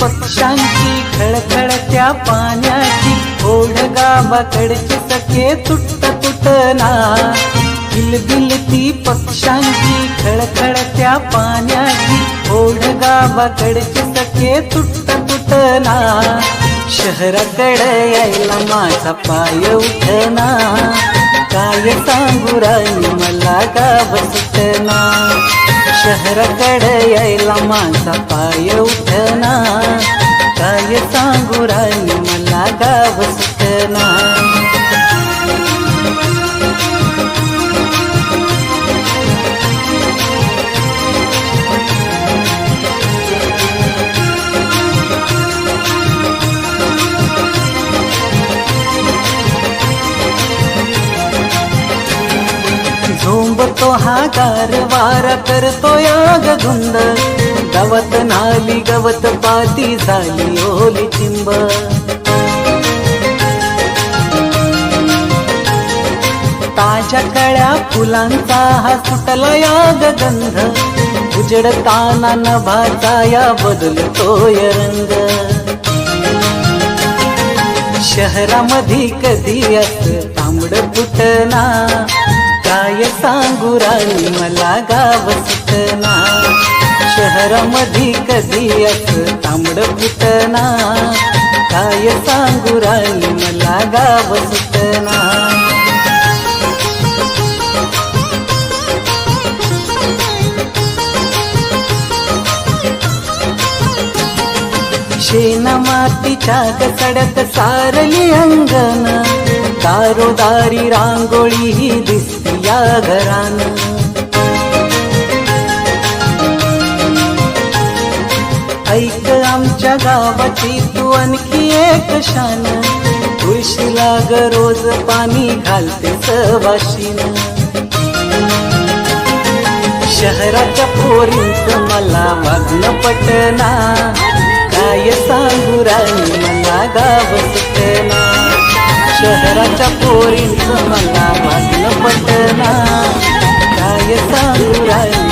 पक्ष्यांची खळखळत्या पाण्याची ओढ गावाकडची सखे तुटत तुटना किलबिलती पक्ष्यांची खळखळत्या पाण्याची ओढ गावाकडची सखे तुटत तुटना शहराकडे यायला माझा पाय उठना काय सांगू राणी मला गाव सुटना शहराकडे यायला माझा पाय उठना काय सांगू राणी मला गाव सुटना झोंबतो हा गारवारा करतो याग धुंद गवत नाली गवत पाती झाली ओली चिंब ताज्या कळ्या फुलांचा हा सुटला याग गंध उजडताना नभाचा या बदलतोय रंग शहरामध्ये कधी असं तांबड फुटना काय सांगू राणी मला गाव सुटना शहरामध्ये कधी असं तांबड फुटना काय सांगू राणी मला गाव सुटना शेण मातीच्या कचड्यात सारली अंगण दारोदारी रांगोळी ही दिसती या घरान ऐक आमच्या गावाची तू आणखी एक शान तुळशीला ग रोज पाणी घालते सवाशीन शहराच्या पोरींच मला वागणं पटना काय सांगू राणी मला गाव सुटना शहराच्या पोरींच मला वागणं पटना काय सांगू राणी